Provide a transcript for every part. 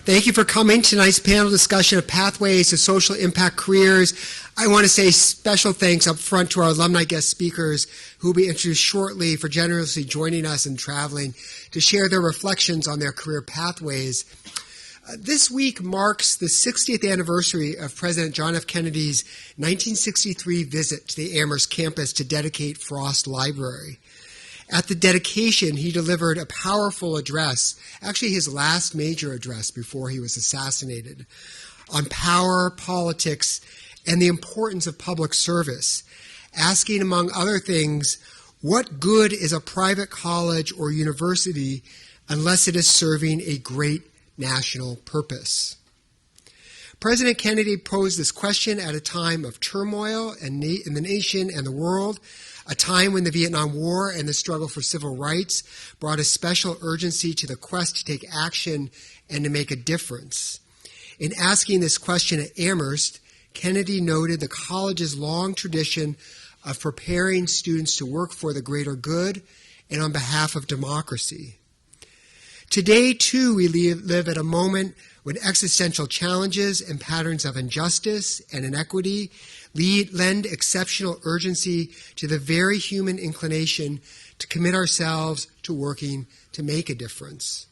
Thank you for coming to tonight's panel discussion of pathways to social impact careers. I want to say special thanks up front to our alumni guest speakers who will be introduced shortly for generously joining us and traveling to share their reflections on their career pathways. This week marks the 60th anniversary of President John F. Kennedy's 1963 visit to the Amherst campus to dedicate Frost Library. At the dedication, he delivered a powerful address, actually his last major address before he was assassinated, on power, politics, and the importance of public service, asking, among other things, what good is a private college or university unless it is serving a great national purpose? President Kennedy posed this question at a time of turmoil in the nation and the world, a time when the Vietnam War and the struggle for civil rights brought a special urgency to the quest to take action and to make a difference. In asking this question at Amherst, Kennedy noted the college's long tradition of preparing students to work for the greater good and on behalf of democracy. Today, too, we live at a moment when existential challenges and patterns of injustice and inequity lend exceptional urgency to the very human inclination to commit ourselves to working to make a difference.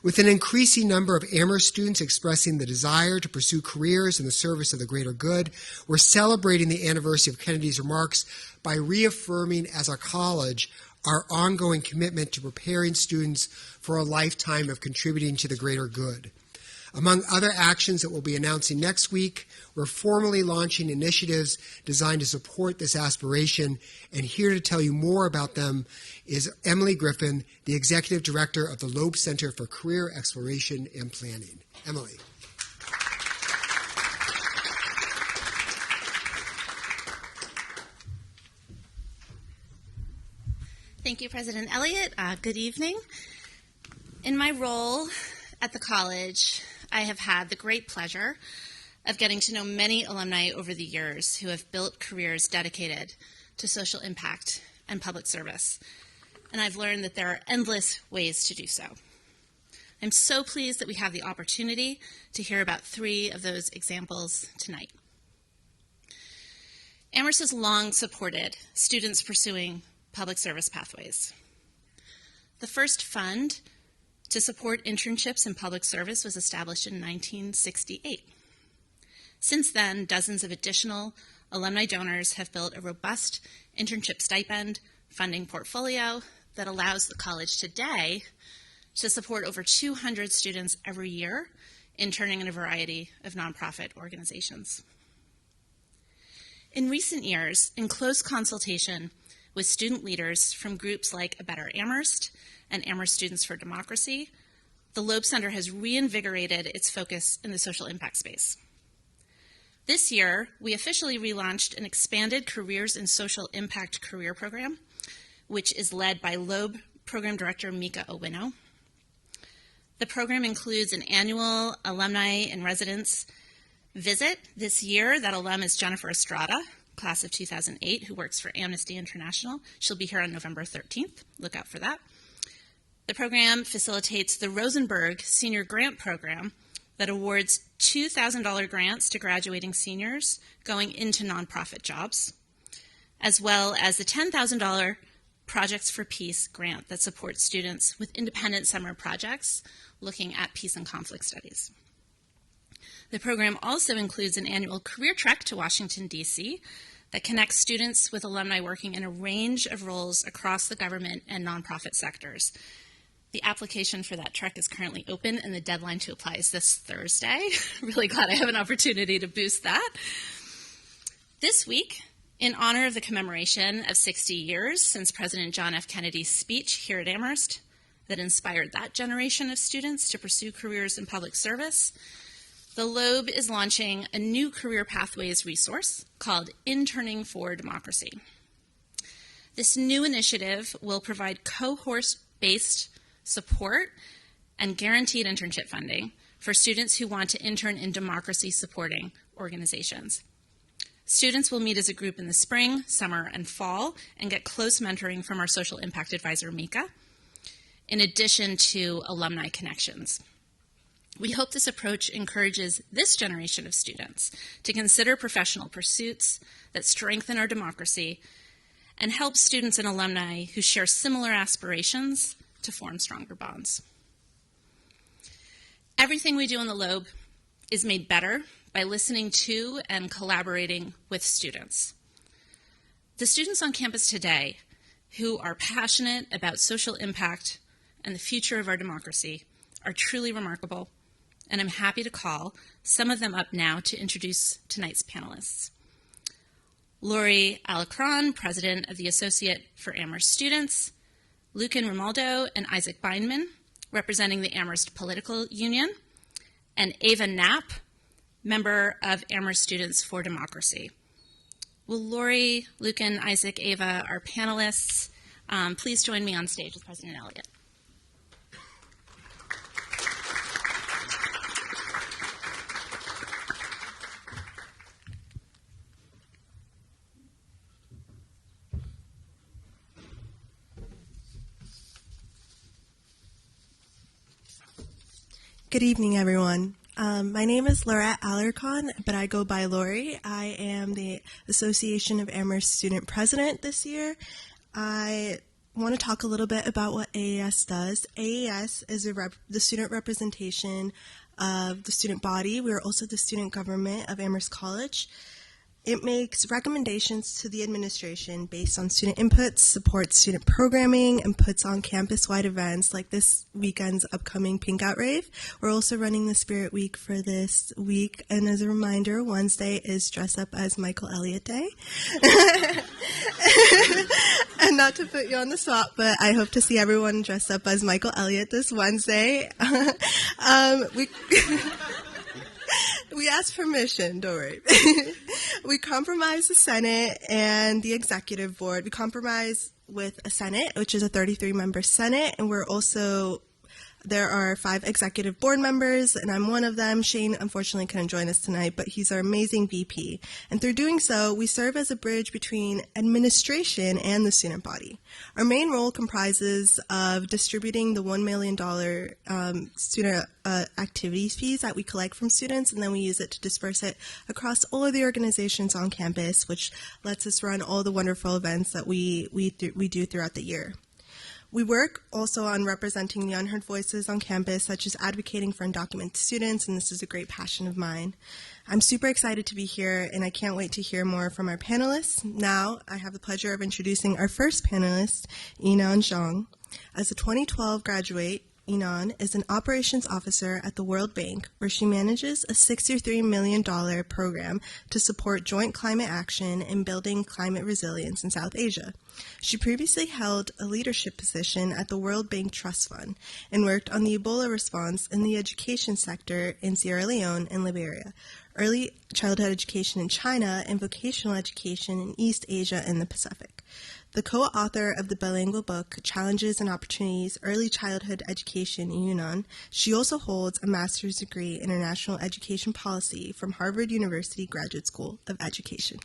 With an increasing number of Amherst students expressing the desire to pursue careers in the service of the greater good, we're celebrating the anniversary of Kennedy's remarks by reaffirming as a college our ongoing commitment to preparing students for a lifetime of contributing to the greater good. Among other actions that we'll be announcing next week, we're formally launching initiatives designed to support this aspiration, and here to tell you more about them is Emily Griffin, the Executive Director of the Loeb Center for Career Exploration and Planning. Emily. Thank you, President Elliott. Good evening. In my role at the college, I have had the great pleasure of getting to know many alumni over the years who have built careers dedicated to social impact and public service. And I've learned that there are endless ways to do so. I'm so pleased that we have the opportunity to hear about 3 of those examples tonight. Amherst has long supported students pursuing public service pathways. The first fund to support internships in public service was established in 1968. Since then, dozens of additional alumni donors have built a robust internship stipend funding portfolio that allows the college today to support over 200 students every year interning in a variety of nonprofit organizations. In recent years, in close consultation with student leaders from groups like A Better Amherst and Amherst Students for Democracy, the Loeb Center has reinvigorated its focus in the social impact space. This year, we officially relaunched an expanded Careers in Social Impact career program, which is led by Loeb Program Director Mika Owino. The program includes an annual alumni and residence visit. This year, that alum is Jennifer Estrada, class of 2008, who works for Amnesty International. She'll be here on November 13th. Look out for that. The program facilitates the Rosenberg Senior Grant Program that awards $2,000 grants to graduating seniors going into nonprofit jobs, as well as the $10,000 Projects for Peace grant that supports students with independent summer projects looking at peace and conflict studies. The program also includes an annual career trek to Washington, D.C. that connects students with alumni working in a range of roles across the government and nonprofit sectors. The application for that trek is currently open, and the deadline to apply is this Thursday. Really glad I have an opportunity to boost that. This week, in honor of the commemoration of 60 years since President John F. Kennedy's speech here at Amherst that inspired that generation of students to pursue careers in public service, the Loeb is launching a new career pathways resource called Interning for Democracy. This new initiative will provide cohort-based support and guaranteed internship funding for students who want to intern in democracy-supporting organizations. Students will meet as a group in the spring, summer, and fall and get close mentoring from our social impact advisor, Mika, in addition to alumni connections. We hope this approach encourages this generation of students to consider professional pursuits that strengthen our democracy and help students and alumni who share similar aspirations to form stronger bonds. Everything we do in the Loeb is made better by listening to and collaborating with students. The students on campus today who are passionate about social impact and the future of our democracy are truly remarkable, and I'm happy to call some of them up now to introduce tonight's panelists. Lori Alacron, President of the Associate for Amherst Students, Lucan Romaldo and Isaac Beinman, representing the Amherst Political Union, and Ava Knapp, member of Amherst Students for Democracy. Will Lori, Lucan, Isaac, Ava, our panelists, please join me on stage with President Elliott. Good evening, everyone. My name is Laura Alarcon, but I go by Lori. I am the Association of Amherst Student President this year. I want to talk a little bit about what AAS does. AAS is the student representation of the student body. We are also the student government of Amherst College. It makes recommendations to the administration based on student inputs, supports student programming, and puts on campus-wide events like this weekend's upcoming Pink Out Rave. We're also running the Spirit Week for this week, and as a reminder, Wednesday is Dress Up as Michael Elliott Day. And not to put you on the spot, but I hope to see everyone dressed up as Michael Elliott this Wednesday. We asked permission, don't worry. We compromised the Senate and the Executive Board. We compromised with a Senate, which is a 33-member Senate, and there are 5 executive board members, and I'm one of them. Shane, unfortunately, couldn't join us tonight, but he's our amazing VP. And through doing so, we serve as a bridge between administration and the student body. Our main role comprises of distributing the $1 million student activities fees that we collect from students, and then we use it to disperse it across all of the organizations on campus, which lets us run all the wonderful events that we do throughout the year. We work also on representing the unheard voices on campus, such as advocating for undocumented students, and this is a great passion of mine. I'm super excited to be here, and I can't wait to hear more from our panelists. Now, I have the pleasure of introducing our first panelist, Yinan Zhang. As a 2012 graduate, Yinan is an operations officer at the World Bank, where she manages a $63 million program to support joint climate action and building climate resilience in South Asia. She previously held a leadership position at the World Bank Trust Fund and worked on the Ebola response in the education sector in Sierra Leone and Liberia, early childhood education in China, and vocational education in East Asia and the Pacific. The co-author of the bilingual book, Challenges and Opportunities, Early Childhood Education in Yunnan, she also holds a master's degree in international education policy from Harvard University Graduate School of Education.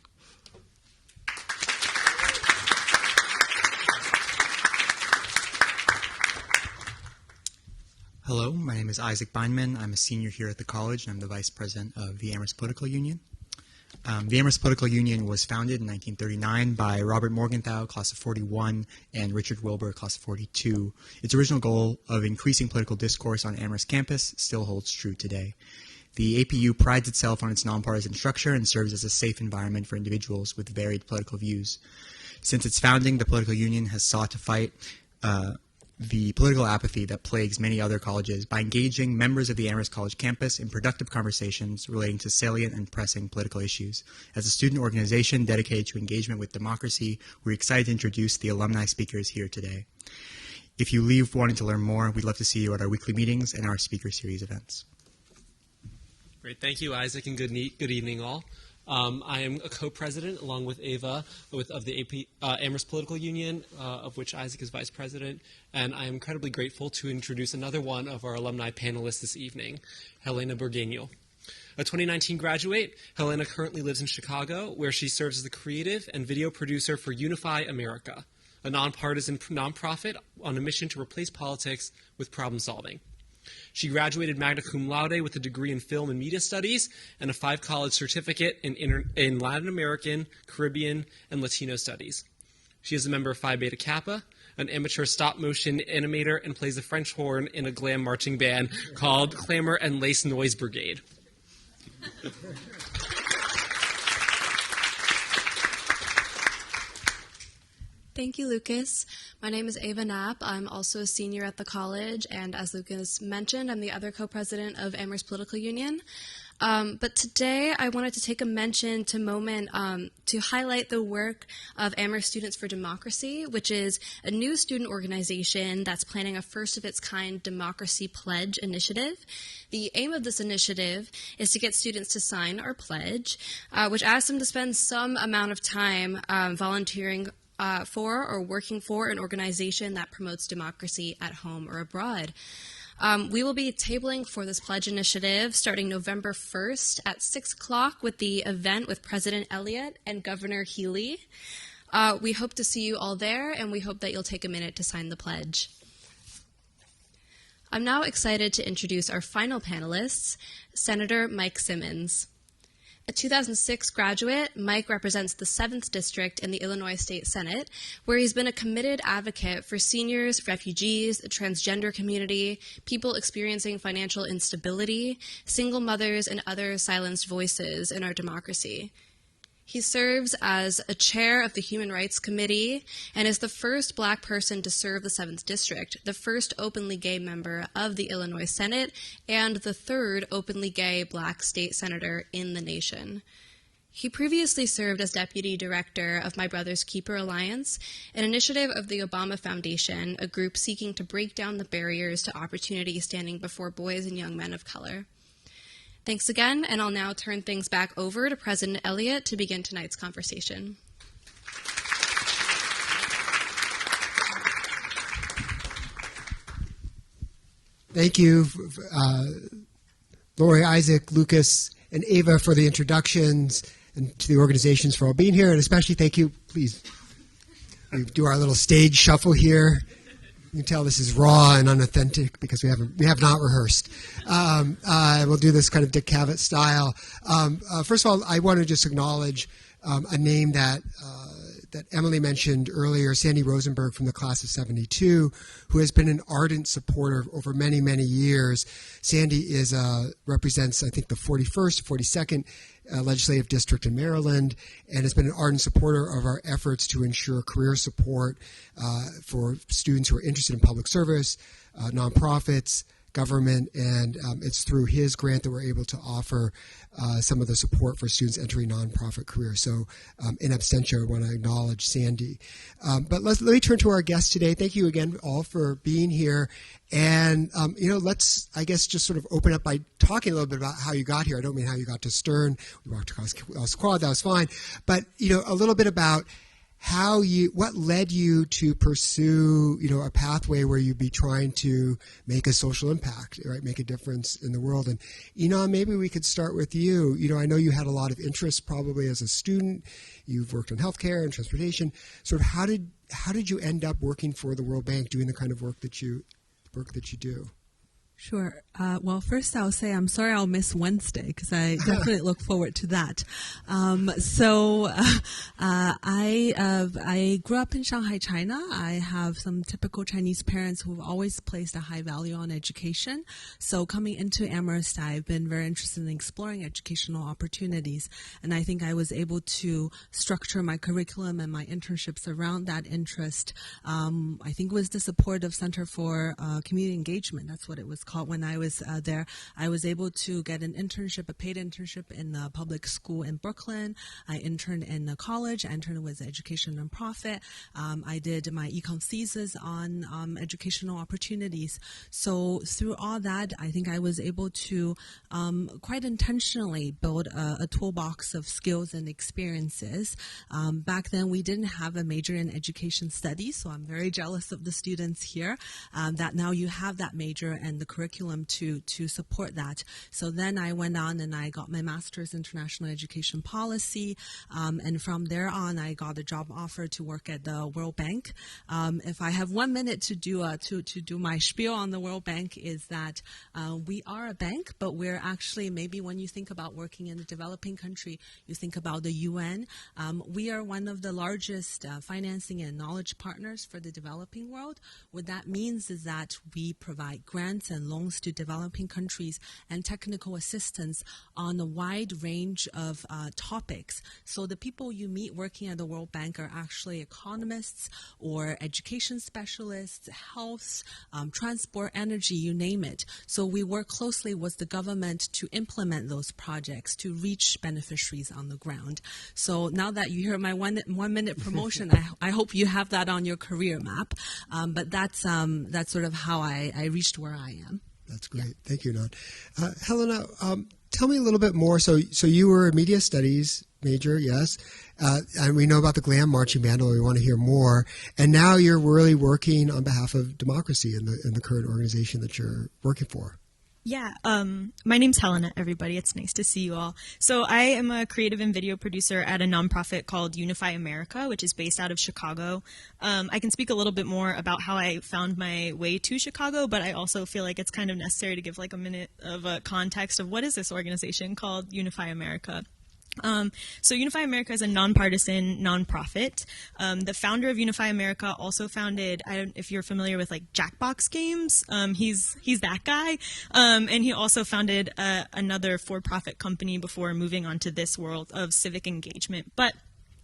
Hello, my name is Isaac Beinman. I'm a senior here at the college, and I'm the vice president of the Amherst Political Union. The Amherst Political Union was founded in 1939 by Robert Morgenthau, class of 41, and Richard Wilbur, class of 42. Its original goal of increasing political discourse on Amherst campus still holds true today. The APU prides itself on its nonpartisan structure and serves as a safe environment for individuals with varied political views. Since its founding, the Political Union has sought to fight the political apathy that plagues many other colleges by engaging members of the Amherst College campus in productive conversations relating to salient and pressing political issues. As a student organization dedicated to engagement with democracy, we're excited to introduce the alumni speakers here today. If you leave wanting to learn more, we'd love to see you at our weekly meetings and our speaker series events. Great, thank you, Isaac, and good evening, all. I am a co-president, along with Ava, of the Amherst Political Union, of which Isaac is vice president, and I am incredibly grateful to introduce another one of our alumni panelists this evening, Helena Burgueño. A 2019 graduate, Helena currently lives in Chicago, where she serves as the creative and video producer for Unify America, a nonpartisan nonprofit on a mission to replace politics with problem solving. She graduated magna cum laude with a degree in film and media studies and a 5-college certificate in Latin American, Caribbean, and Latino studies. She is a member of Phi Beta Kappa, an amateur stop-motion animator, and plays the French horn in a glam marching band called Clamor and Lace Noise Brigade. Thank you, Lucas. My name is Ava Knapp. I'm also a senior at the college, and as Lucas mentioned, I'm the other co-president of Amherst Political Union. But today I wanted to take a moment to highlight the work of Amherst Students for Democracy, which is a new student organization that's planning a first-of-its-kind democracy pledge initiative. The aim of this initiative is to get students to sign our pledge, which asks them to spend some amount of time volunteering for or working for an organization that promotes democracy at home or abroad. We will be tabling for this pledge initiative starting November 1st at 6 o'clock with the event with President Elliott and Governor Healy. We hope to see you all there, and we hope that you'll take a minute to sign the pledge. I'm now excited to introduce our final panelists, Senator Mike Simmons. A 2006 graduate, Mike represents the 7th District in the Illinois State Senate, where he's been a committed advocate for seniors, refugees, the transgender community, people experiencing financial instability, single mothers, and other silenced voices in our democracy. He serves as a chair of the Human Rights Committee and is the first Black person to serve the 7th District, the first openly gay member of the Illinois Senate, and the third openly gay Black state senator in the nation. He previously served as deputy director of My Brother's Keeper Alliance, an initiative of the Obama Foundation, a group seeking to break down the barriers to opportunity standing before boys and young men of color. Thanks again, and I'll now turn things back over to President Elliott to begin tonight's conversation. Thank you, Lori, Isaac, Lucas, and Ava for the introductions, and to the organizations for all being here, and especially thank you, please, we do our little stage shuffle here. You can tell this is raw and unauthentic because we have not rehearsed. We'll do this kind of Dick Cavett style. First of all, I want to just acknowledge a name that Emily mentioned earlier, Sandy Rosenberg from the class of 72, who has been an ardent supporter over many, many years. Sandy represents, I think, the 41st, 42nd legislative district in Maryland, and has been an ardent supporter of our efforts to ensure career support for students who are interested in public service, nonprofits, government, and it's through his grant that we're able to offer some of the support for students entering nonprofit careers. So in absentia, I want to acknowledge Sandy. But let me turn to our guest today. Thank you again all for being here. And, let's, I guess, just sort of open up by talking a little bit about how you got here. I don't mean how you got to Stern. We walked across Quad, that was fine. But, a little bit about what led you to pursue, a pathway where you'd be trying to make a social impact, right? Make a difference in the world. And, maybe we could start with you. I know you had a lot of interest probably as a student. You've worked on healthcare and transportation. Sort of how did you end up working for the World Bank, doing the kind of work that you do? Sure. Well, first I'll say I'm sorry I'll miss Wednesday because I definitely look forward to that. I grew up in Shanghai, China. I have some typical Chinese parents who've always placed a high value on education. So coming into Amherst, I've been very interested in exploring educational opportunities, and I think I was able to structure my curriculum and my internships around that interest. I think it was the support of Center for Community Engagement. That's what it was called when I was there. I was able to get an internship, a paid internship in a public school in Brooklyn. I interned in a college. I interned with education nonprofit. I did my econ thesis on educational opportunities. So through all that, I think I was able to quite intentionally build a toolbox of skills and experiences. Back then, we didn't have a major in education studies, so I'm very jealous of the students here that now you have that major and the curriculum to support that. So then I went on and I got my master's in international education policy, and from there on I got a job offer to work at the World Bank. If I have 1 minute to do my spiel on the World Bank, is that we are a bank, but we're actually, maybe when you think about working in a developing country, you think about the UN. We are one of the largest financing and knowledge partners for the developing world. What that means is that we provide grants and loans to developing countries and technical assistance on a wide range of topics. So the people you meet working at the World Bank are actually economists or education specialists, health, transport, energy, you name it. So we work closely with the government to implement those projects to reach beneficiaries on the ground. So now that you hear my one minute promotion, I hope you have that on your career map. But that's sort of how I reached where I am. That's great. Yeah. Thank you, Nan. Helena, tell me a little bit more. So you were a media studies major, yes, and we know about the GLAM marching band, and we want to hear more. And now you're really working on behalf of democracy in the current organization that you're working for. Yeah, my name's Helena, everybody. It's nice to see you all. So I am a creative and video producer at a nonprofit called Unify America, which is based out of Chicago. I can speak a little bit more about how I found my way to Chicago, but I also feel like it's kind of necessary to give like a minute of a context of what is this organization called Unify America. So Unify America is a nonpartisan nonprofit. The founder of Unify America also founded, if you're familiar with like Jackbox games, he's that guy. And he also founded another for-profit company before moving on to this world of civic engagement. But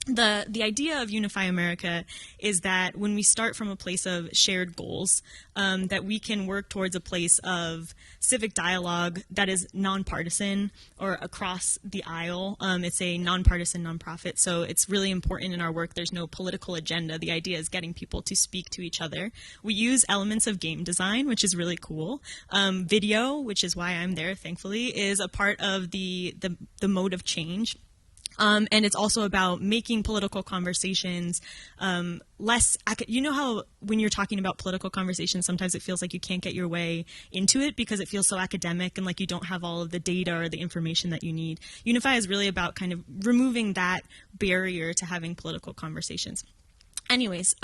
the idea of Unify America is that when we start from a place of shared goals, that we can work towards a place of civic dialogue that is nonpartisan or across the aisle. It's a nonpartisan nonprofit, so it's really important in our work. There's no political agenda. The idea is getting people to speak to each other. We use elements of game design, which is really cool. Video, which is why I'm there, thankfully, is a part of the mode of change. And it's also about making political conversations less, you know how when you're talking about political conversations, sometimes it feels like you can't get your way into it because it feels so academic and like you don't have all of the data or the information that you need. Unify is really about kind of removing that barrier to having political conversations. Anyways,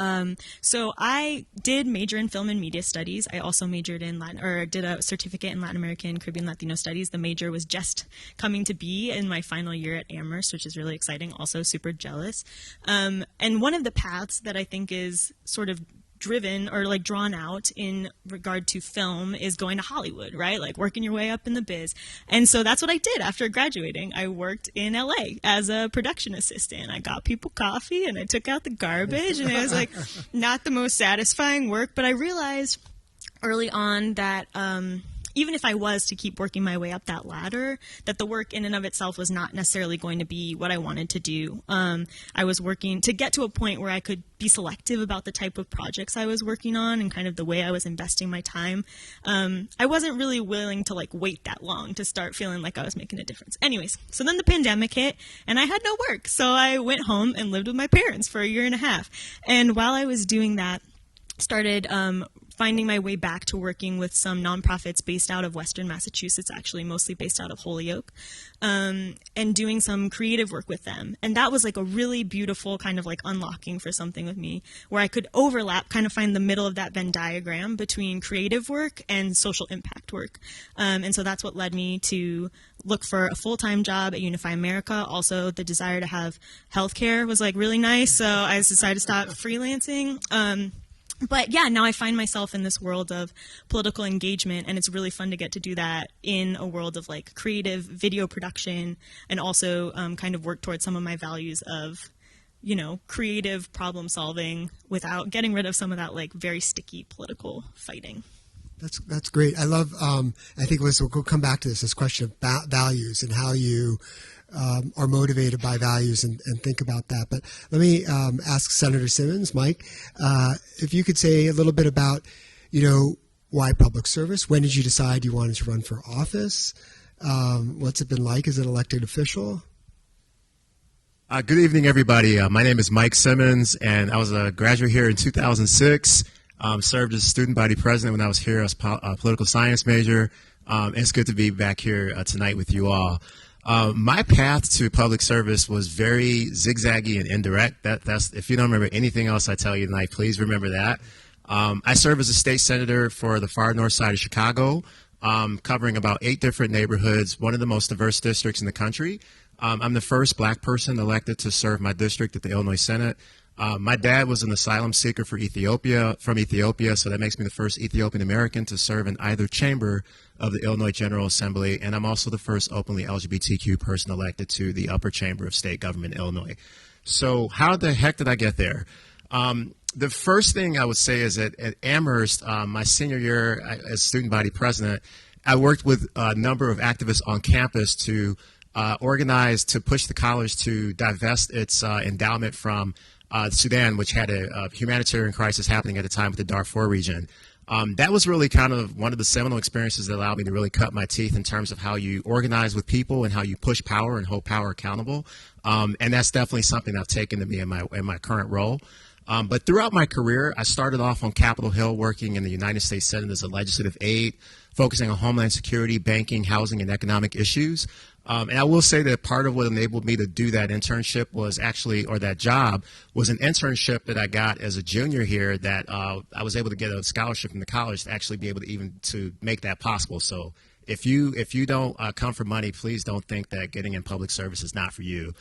so I did major in film and media studies. I also majored in did a certificate in Latin American, Caribbean, Latino studies. The major was just coming to be in my final year at Amherst, which is really exciting. Also super jealous. And one of the paths that I think is sort of driven or like drawn out in regard to film is going to Hollywood, right? Like working your way up in the biz. And so that's what I did after graduating. I worked in LA as a production assistant. I got people coffee and I took out the garbage, and it was like not the most satisfying work, but I realized early on that even if I was to keep working my way up that ladder, that the work in and of itself was not necessarily going to be what I wanted to do. I was working to get to a point where I could be selective about the type of projects I was working on and kind of the way I was investing my time. I wasn't really willing to like wait that long to start feeling like I was making a difference. Anyways, so then the pandemic hit and I had no work. So I went home and lived with my parents for 1.5 years. And while I was doing that, started finding my way back to working with some nonprofits based out of Western Massachusetts, actually mostly based out of Holyoke, and doing some creative work with them. And that was like a really beautiful kind of like unlocking for something with me, where I could overlap, kind of find the middle of that Venn diagram between creative work and social impact work. And so that's what led me to look for a full-time job at Unify America. Also, the desire to have healthcare was like really nice, so I decided to stop freelancing. But yeah, now I find myself in this world of political engagement, and it's really fun to get to do that in a world of like creative video production, and also kind of work towards some of my values of, you know, creative problem solving without getting rid of some of that like very sticky political fighting. That's great. I love. I think we'll come back to this question of values and how you are motivated by values and think about that. But let me ask Senator Simmons, Mike, if you could say a little bit about, you know, why public service? When did you decide you wanted to run for office? What's it been like as an elected official? Good evening, everybody. My name is Mike Simmons, and I was a graduate here in 2006. Served as student body president when I was here. I was a political science major. It's good to be back here tonight with you all. My path to public service was very zigzaggy and indirect. That's if you don't remember anything else I tell you tonight, please remember that. I serve as a state senator for the far north side of Chicago, covering about 8 different neighborhoods, one of the most diverse districts in the country. I'm the first black person elected to serve my district at the Illinois Senate. My dad was an asylum seeker from Ethiopia, so that makes me the first Ethiopian American to serve in either chamber of the Illinois General Assembly, and I'm also the first openly LGBTQ person elected to the upper chamber of state government in Illinois. So how the heck did I get there? The first thing I would say is that at Amherst, my senior year as student body president, I worked with a number of activists on campus to organize to push the college to divest its endowment from Sudan, which had a humanitarian crisis happening at the time with the Darfur region. That was really kind of one of the seminal experiences that allowed me to really cut my teeth in terms of how you organize with people and how you push power and hold power accountable. And that's definitely something I've taken to me in my current role. But throughout my career, I started off on Capitol Hill working in the United States Senate as a legislative aide, focusing on homeland security, banking, housing, and economic issues. And I will say that part of what enabled me to do that internship was actually, or that job, was an internship that I got as a junior here that I was able to get a scholarship from the college to actually be able to even to make that possible. So if you don't come for money, please don't think that getting in public service is not for you.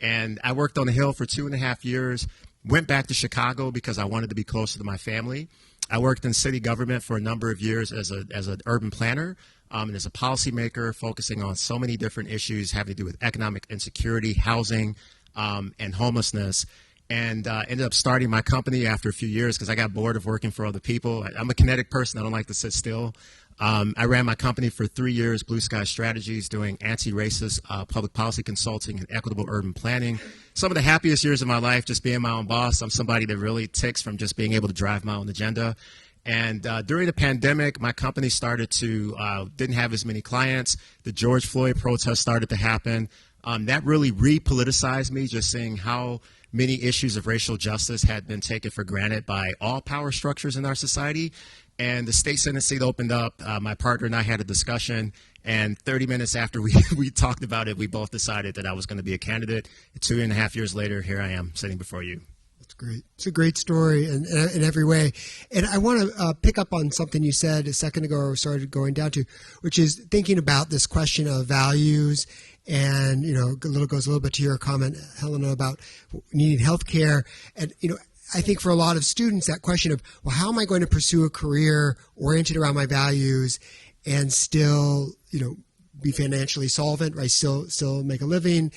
And I worked on the Hill for 2.5 years, went back to Chicago because I wanted to be closer to my family. I worked in city government for a number of years as an urban planner. And as a policymaker, focusing on so many different issues having to do with economic insecurity, housing, and homelessness. And ended up starting my company after a few years because I got bored of working for other people. I'm a kinetic person. I don't like to sit still. I ran my company for 3 years, Blue Sky Strategies, doing anti-racist public policy consulting and equitable urban planning. Some of the happiest years of my life, just being my own boss. I'm somebody that really ticks from just being able to drive my own agenda. And during the pandemic, my company started to, didn't have as many clients. The George Floyd protests started to happen. That really re-politicized me, just seeing how many issues of racial justice had been taken for granted by all power structures in our society. And the state Senate seat opened up. My partner and I had a discussion. And 30 minutes after we talked about it, we both decided that I was going to be a candidate. 2.5 years later, here I am sitting before you. Great. It's a great story in every way. And I want to pick up on something you said a second ago or started going down to, which is thinking about this question of values and, goes a little bit to your comment, Helena, about needing health care. And, I think for a lot of students, that question of, well, how am I going to pursue a career oriented around my values and still, be financially solvent, right? Still make a living.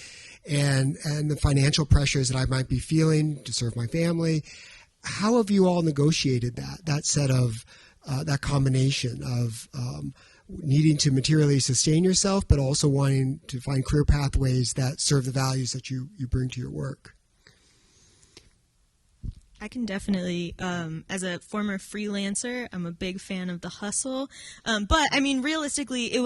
And the financial pressures that I might be feeling to serve my family. How have you all negotiated that set of, that combination of needing to materially sustain yourself, but also wanting to find career pathways that serve the values that you bring to your work? I can definitely, as a former freelancer, I'm a big fan of the hustle. But I mean, realistically, it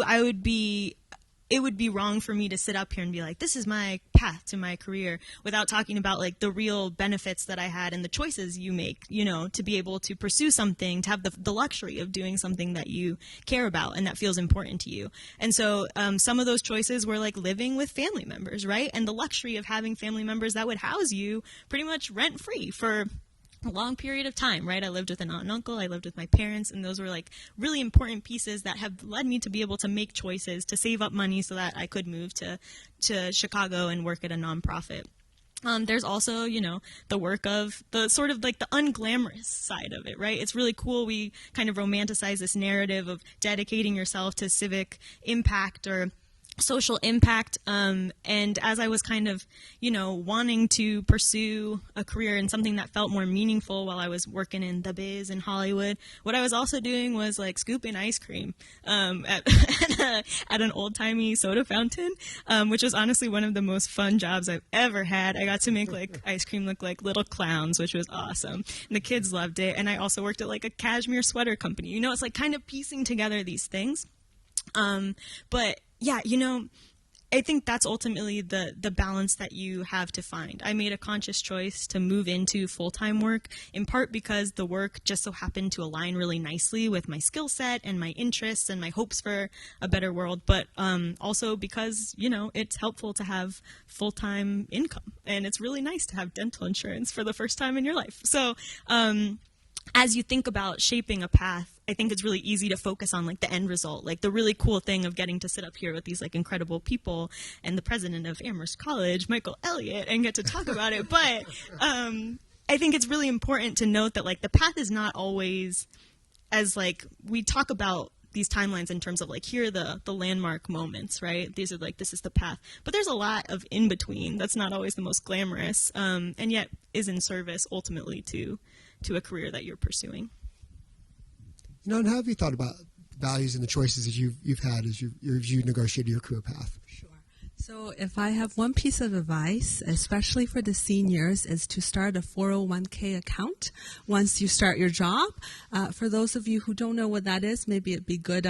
would be wrong for me to sit up here and be like, this is my path to my career without talking about like the real benefits that I had and the choices you make, to be able to pursue something, to have the luxury of doing something that you care about and that feels important to you. And so some of those choices were like living with family members, right? And the luxury of having family members that would house you pretty much rent free for a long period of time, right? I lived with an aunt and uncle, I lived with my parents, and those were like really important pieces that have led me to be able to make choices, to save up money so that I could move to Chicago and work at a nonprofit. There's also, the work of the sort of like the unglamorous side of it, right? It's really cool. We kind of romanticize this narrative of dedicating yourself to civic impact or social impact. And as I was kind of, wanting to pursue a career in something that felt more meaningful while I was working in the biz in Hollywood, what I was also doing was like scooping ice cream at an old timey soda fountain, which was honestly one of the most fun jobs I've ever had. I got to make like ice cream look like little clowns, which was awesome. And the kids loved it. And I also worked at like a cashmere sweater company. It's like kind of piecing together these things. But yeah, I think that's ultimately the balance that you have to find. I made a conscious choice to move into full-time work, in part because the work just so happened to align really nicely with my skill set and my interests and my hopes for a better world, but also because, it's helpful to have full-time income, and it's really nice to have dental insurance for the first time in your life. So as you think about shaping a path, I think it's really easy to focus on the end result, the really cool thing of getting to sit up here with these incredible people and the president of Amherst College, Michael Elliott, and get to talk about it. But I think it's really important to note that the path is not always as we talk about these timelines in terms of here are the landmark moments, right? These are this is the path. But there's a lot of in between that's not always the most glamorous, and yet is in service ultimately to a career that you're pursuing. And how have you thought about values and the choices that you've had as you negotiated your career path? Sure. So if I have one piece of advice, especially for the seniors, is to start a 401k account once you start your job. For those of you who don't know what that is, maybe it'd be good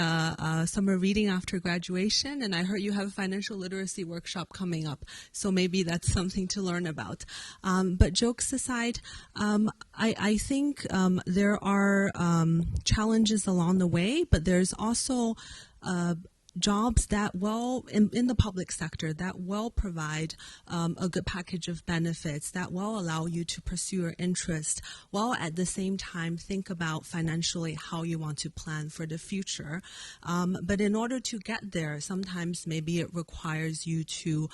summer reading after graduation. And I heard you have a financial literacy workshop coming up, so maybe that's something to learn about. But jokes aside, I think there are challenges along the way, but there's also jobs that in the public sector that will provide a good package of benefits that will allow you to pursue your interest, while at the same time think about financially how you want to plan for the future. But in order to get there, sometimes maybe it requires you to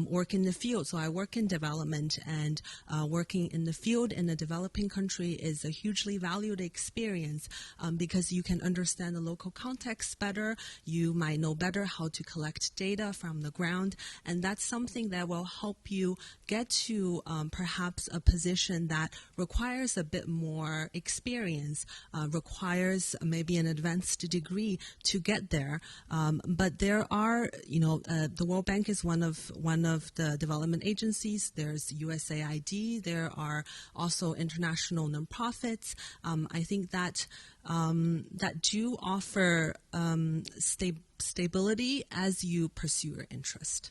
work in the field. So I work in development, and working in the field in a developing country is a hugely valued experience because you can understand the local context better. You might know better how to collect data from the ground, and that's something that will help you get to perhaps a position that requires a bit more experience, requires maybe an advanced degree to get there. But there are, the World Bank is one of the development agencies. There's USAID. There are also international nonprofits. I think that do offer stability as you pursue your interest.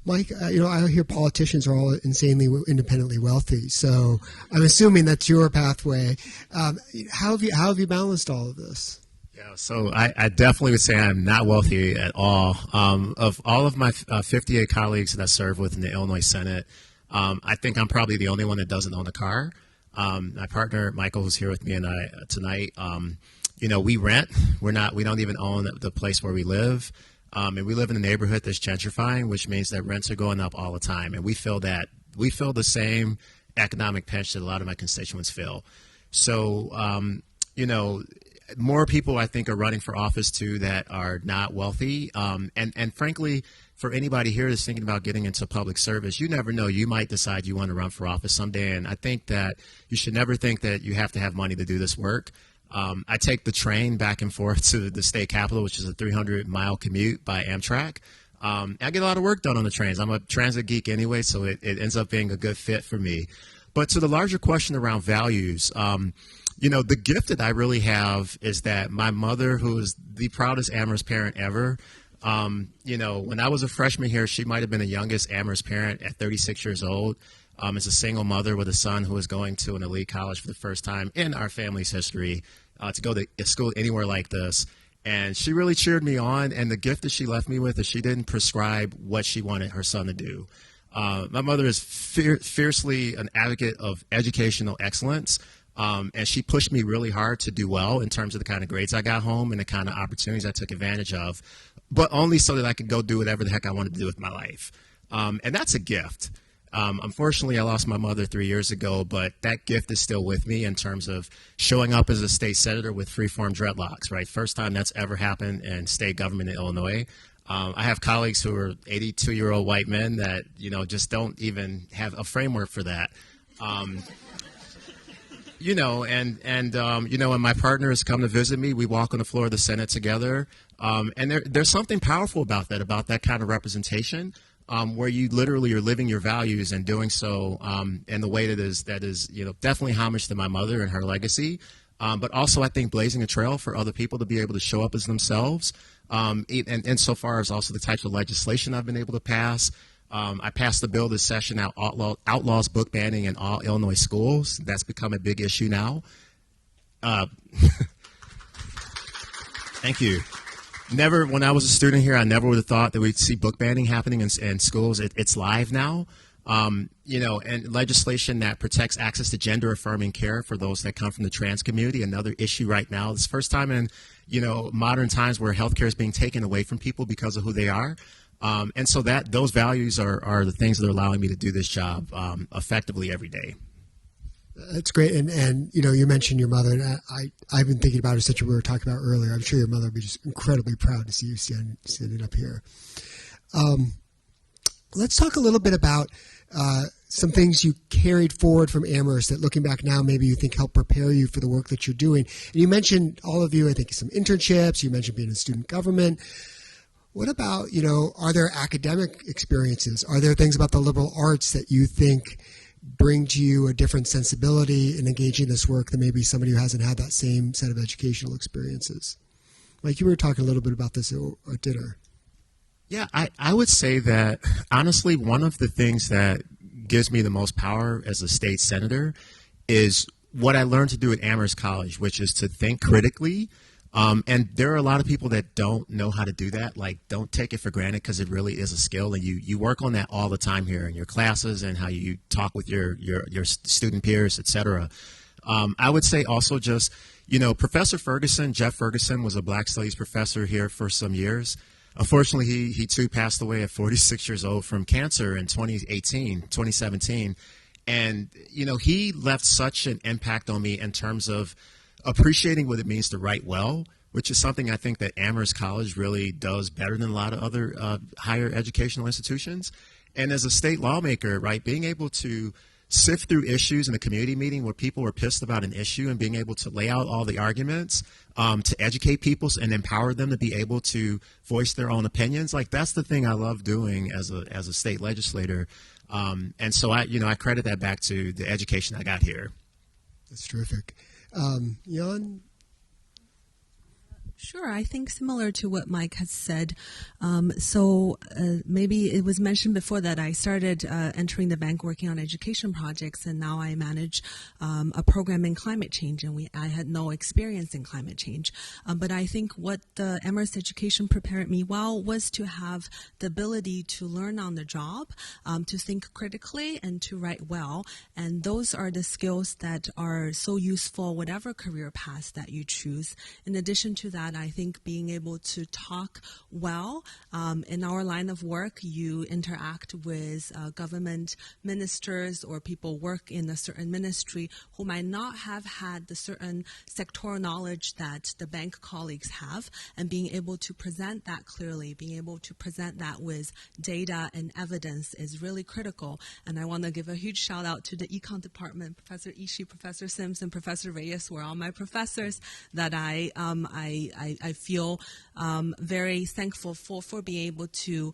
Mike, I hear politicians are all insanely independently wealthy, so I'm assuming that's your pathway. How have you balanced all of this? Yeah, so I definitely would say I'm not wealthy at all. Of all of my 58 colleagues that I serve with in the Illinois Senate, I think I'm probably the only one that doesn't own a car. My partner Michael, who's here with me tonight, we rent. We don't even own the place where we live, and we live in a neighborhood that's gentrifying, which means that rents are going up all the time, and we feel the same economic pinch that a lot of my constituents feel. So, more people I think are running for office too that are not wealthy, and frankly, for anybody here that's thinking about getting into public service, you never know. You might decide you want to run for office someday, and I think that you should never think that you have to have money to do this work. I take the train back and forth to the state capitol, which is a 300-mile commute by Amtrak. I get a lot of work done on the trains. I'm a transit geek anyway, so it ends up being a good fit for me. But to the larger question around values, the gift that I really have is that my mother, who is the proudest Amherst parent ever, when I was a freshman here, she might have been the youngest Amherst parent at 36 years old. As a single mother with a son who was going to an elite college for the first time in our family's history, to go to school anywhere like this. And she really cheered me on. And the gift that she left me with is she didn't prescribe what she wanted her son to do. My mother is fiercely an advocate of educational excellence. And she pushed me really hard to do well in terms of the kind of grades I got home and the kind of opportunities I took advantage of, but only so that I could go do whatever the heck I wanted to do with my life. And that's a gift. Unfortunately, I lost my mother 3 years ago, but that gift is still with me in terms of showing up as a state senator with free-form dreadlocks, right? First time that's ever happened in state government in Illinois. I have colleagues who are 82-year-old white men that, just don't even have a framework for that. And when my partners come to visit me, we walk on the floor of the Senate together. And there's something powerful about that kind of representation, where you literally are living your values and doing so in the way that is definitely homage to my mother and her legacy. but also I think blazing a trail for other people to be able to show up as themselves. And insofar as also the types of legislation I've been able to pass. I passed the bill this session that outlaws book banning in all Illinois schools. That's become a big issue now. Thank you. Never, when I was a student here, I never would have thought that we'd see book banning happening in schools. It's live now. And legislation that protects access to gender-affirming care for those that come from the trans community, another issue right now. It's the first time in, modern times where healthcare is being taken away from people because of who they are. And so those values are the things that are allowing me to do this job effectively every day. That's great. And you mentioned your mother, and I've been thinking about her since we were talking about earlier. I'm sure your mother would be just incredibly proud to see you sitting up here. Let's talk a little bit about some things you carried forward from Amherst that, looking back now, maybe you think helped prepare you for the work that you're doing. And you mentioned, all of you, I think, some internships. You mentioned being in student government. What about, are there academic experiences? Are there things about the liberal arts that you think bring to you a different sensibility in engaging this work than maybe somebody who hasn't had that same set of educational experiences? Like you were talking a little bit about this at dinner. Yeah, I would say that, honestly, one of the things that gives me the most power as a state senator is what I learned to do at Amherst College, which is to think critically. And there are a lot of people that don't know how to do that. Like, don't take it for granted, because it really is a skill, and you work on that all the time here in your classes and how you talk with your student peers, et cetera. I would say also just, Professor Ferguson, Jeff Ferguson, was a Black Studies professor here for some years. Unfortunately, he too passed away at 46 years old from cancer in 2017. And, he left such an impact on me in terms of appreciating what it means to write well, which is something I think that Amherst College really does better than a lot of other higher educational institutions. And as a state lawmaker, right, being able to sift through issues in a community meeting where people were pissed about an issue and being able to lay out all the arguments to educate people and empower them to be able to voice their own opinions. Like, that's the thing I love doing as a state legislator. And so I credit that back to the education I got here. That's terrific. Jan? Sure, I think similar to what Mike has said. Maybe it was mentioned before that I started entering the bank working on education projects, and now I manage a program in climate change, and I had no experience in climate change. But I think what the Amherst education prepared me well was to have the ability to learn on the job, to think critically, and to write well. And those are the skills that are so useful whatever career path that you choose. In addition to that, I think being able to talk well. In our line of work, you interact with government ministers or people work in a certain ministry who might not have had the certain sectoral knowledge that the bank colleagues have, and being able to present that clearly, being able to present that with data and evidence is really critical. And I want to give a huge shout out to the econ department. Professor Ishii, Professor Simmons, and Professor Reyes were all my professors that I feel very thankful for being able to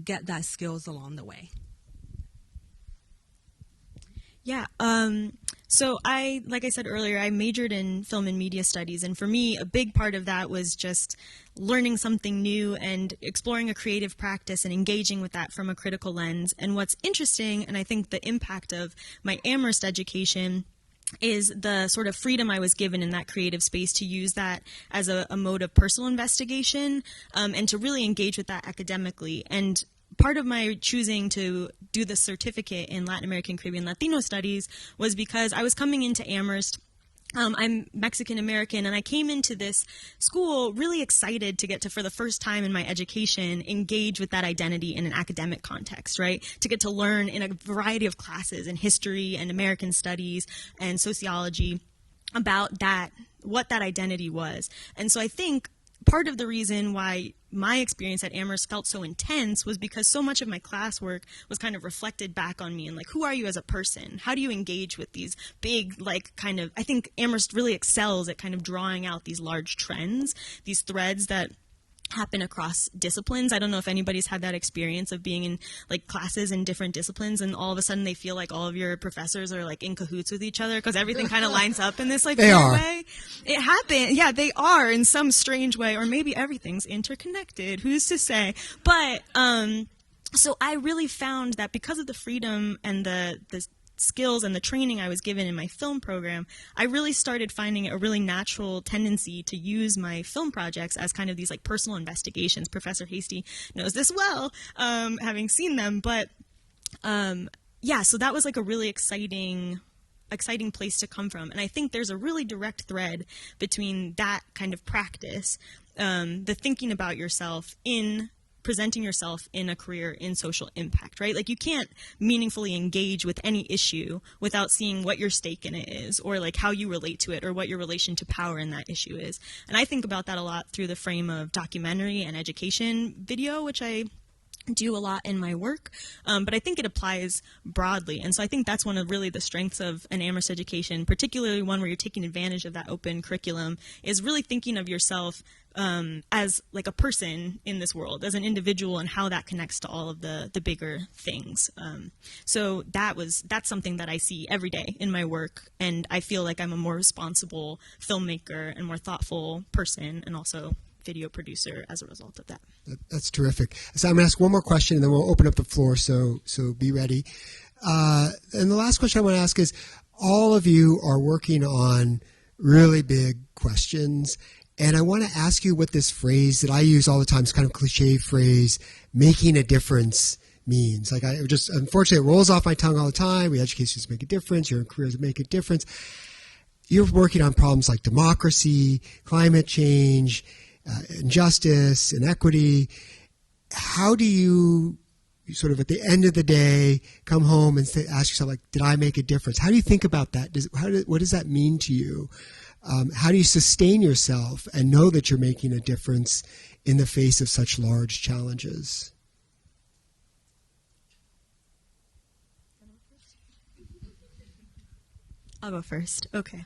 get that skills along the way. Yeah. So like I said earlier, I majored in film and media studies, and for me, a big part of that was just learning something new and exploring a creative practice and engaging with that from a critical lens. And what's interesting, and I think the impact of my Amherst education, is the sort of freedom I was given in that creative space to use that as a mode of personal investigation, and to really engage with that academically. And part of my choosing to do the certificate in Latin American, Caribbean, Latino studies was because I was coming into Amherst. I'm Mexican American, and I came into this school really excited to get to, for the first time in my education, engage with that identity in an academic context, right? To get to learn in a variety of classes in history and American studies and sociology about that, what that identity was. And so I think part of the reason why my experience at Amherst felt so intense was because so much of my classwork was kind of reflected back on me, and like, who are you as a person? How do you engage with these big, I think Amherst really excels at kind of drawing out these large trends, these threads that happen across disciplines. I don't know if anybody's had that experience of being in like classes in different disciplines and all of a sudden they feel like all of your professors are like in cahoots with each other because everything kind of lines up in this like weird way. It happened. Yeah, they are in some strange way, or maybe everything's interconnected. Who's to say? But so I really found that because of the freedom and the skills and the training I was given in my film program, I really started finding a really natural tendency to use my film projects as kind of these like personal investigations. Professor Hasty knows this well, having seen them. But yeah, so that was like a really exciting place to come from. And I think there's a really direct thread between that kind of practice, the thinking about yourself in presenting yourself in a career in social impact, right? Like you can't meaningfully engage with any issue without seeing what your stake in it is, or like how you relate to it, or what your relation to power in that issue is. And I think about that a lot through the frame of documentary and education video, which I do a lot in my work, but I think it applies broadly. And so I think that's one of really the strengths of an Amherst education, particularly one where you're taking advantage of that open curriculum, is really thinking of yourself as like a person in this world, as an individual, and how that connects to all of the bigger things. So that's something that I see every day in my work, and I feel like I'm a more responsible filmmaker and more thoughtful person, and also video producer as a result of that. That's terrific. So I'm going to ask one more question, and then we'll open up the floor, so be ready. And the last question I want to ask is, all of you are working on really big questions, and I want to ask you what this phrase that I use all the time, it's kind of a cliche phrase, making a difference, means. Like, unfortunately, it rolls off my tongue all the time. We educate students to make a difference. You're in careers that make a difference. You're working on problems like democracy, climate change, injustice, inequity. How do you sort of at the end of the day come home and ask yourself, like, did I make a difference? How do you think about that? What does that mean to you? How do you sustain yourself and know that you're making a difference in the face of such large challenges? I'll go first. Okay.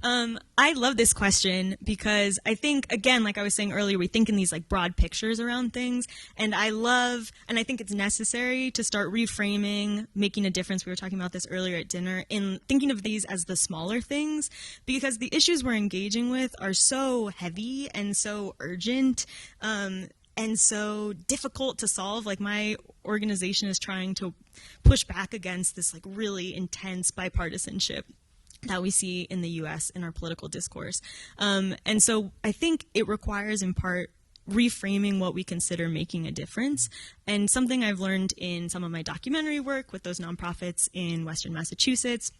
I love this question because I think, again, like I was saying earlier, we think in these like broad pictures around things, and I think it's necessary to start reframing making a difference. We were talking about this earlier at dinner, in thinking of these as the smaller things, because the issues we're engaging with are so heavy and so urgent, and so difficult to solve. Like, my organization is trying to push back against this like really intense bipartisanship that we see in the U.S. in our political discourse. And so I think it requires, in part, reframing what we consider making a difference. And something I've learned in some of my documentary work with those nonprofits in Western Massachusetts,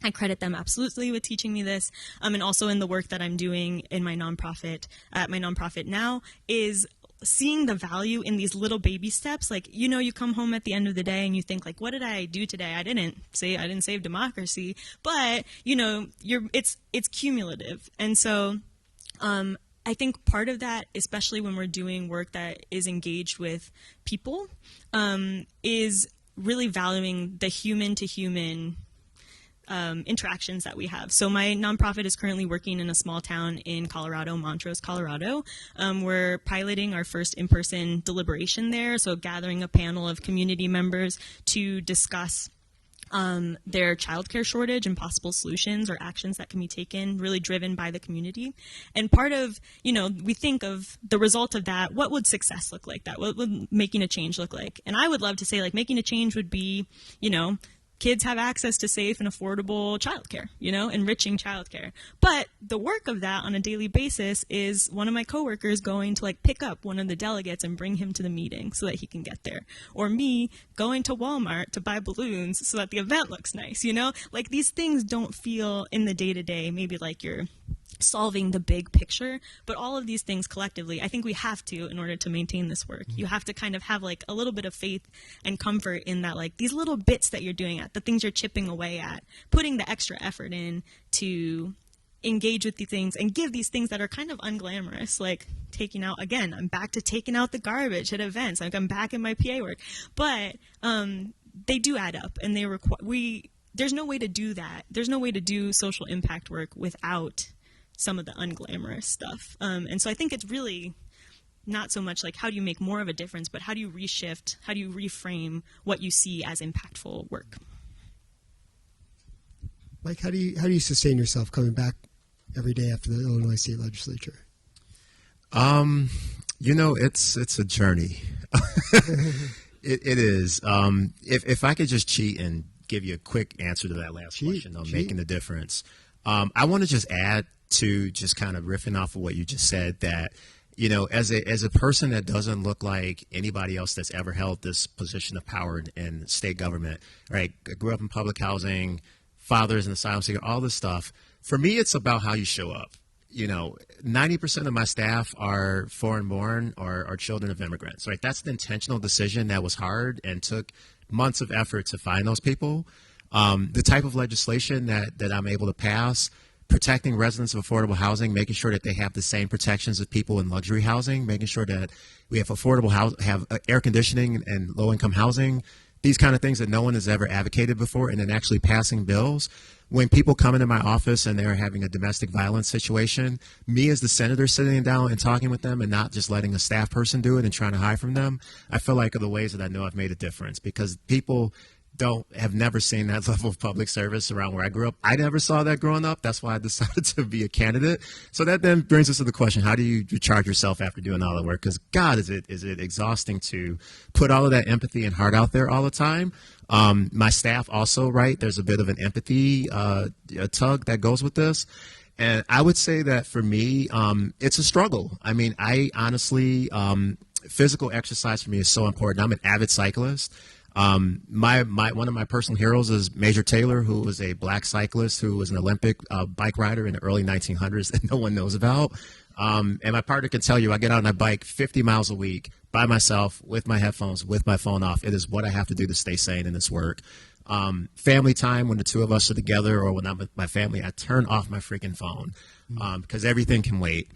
I credit them absolutely with teaching me this, and also in the work that I'm doing in my nonprofit now, is seeing the value in these little baby steps. Like, you come home at the end of the day and you think, like, what did I do today? I didn't save democracy, but it's cumulative. And so I think part of that, especially when we're doing work that is engaged with people, is really valuing the human to human interactions that we have. So my nonprofit is currently working in a small town in Colorado, Montrose, Colorado. We're piloting our first in-person deliberation there, so gathering a panel of community members to discuss their childcare shortage and possible solutions or actions that can be taken, really driven by the community. And part of, we think of the result of that, what would success look like? What would making a change look like? And I would love to say, like, making a change would be, kids have access to safe and affordable childcare, enriching childcare. But the work of that on a daily basis is one of my coworkers going to like pick up one of the delegates and bring him to the meeting so that he can get there. Or me going to Walmart to buy balloons so that the event looks nice, Like, these things don't feel in the day-to-day maybe like you're solving the big picture, but all of these things collectively, I think we have to, in order to maintain this work, you have to kind of have like a little bit of faith and comfort in that, like, these little bits that you're doing the things you're chipping away at, putting the extra effort in to engage with these things and give these things that are kind of unglamorous, like taking out, again, I'm back to taking out the garbage at events, like I'm back in my PA work, but they do add up, and there's no way to do that. There's no way to do social impact work without some of the unglamorous stuff. And so I think it's really not so much like how do you make more of a difference, but how do you reshift, how do you reframe what you see as impactful work? Mike, how do you sustain yourself coming back every day after the Illinois State Legislature? It's a journey. It is. If I could just cheat and give you a quick answer to that last question on making the difference, I want to just add to just kind of riffing off of what you just said that, as a person that doesn't look like anybody else that's ever held this position of power in state government, right? I grew up in public housing, fathers and asylum seeker, all this stuff. For me, it's about how you show up. 90% of my staff are foreign-born or are children of immigrants, right? That's an intentional decision that was hard and took months of effort to find those people. The type of legislation that I'm able to pass, protecting residents of affordable housing, making sure that they have the same protections as people in luxury housing, making sure that we have affordable have air conditioning and low-income housing, these kind of things that no one has ever advocated before, and then actually passing bills. When people come into my office and they're having a domestic violence situation, me as the senator sitting down and talking with them and not just letting a staff person do it and trying to hide from them, I feel like are the ways that I know I've made a difference, because people have never seen that level of public service around where I grew up. I never saw that growing up. That's why I decided to be a candidate. So that then brings us to the question, how do you recharge yourself after doing all the work? Because God, is it exhausting to put all of that empathy and heart out there all the time. My staff also, right, there's a bit of an empathy tug that goes with this. And I would say that for me, it's a struggle. I mean, I honestly, physical exercise for me is so important. I'm an avid cyclist. One of my personal heroes is Major Taylor, who was a black cyclist who was an Olympic bike rider in the early 1900s that no one knows about. And my partner can tell you, I get out on my bike 50 miles a week by myself with my headphones, with my phone off. It is what I have to do to stay sane in this work. Family time, when the two of us are together or when I'm with my family, I turn off my freaking phone because everything can wait.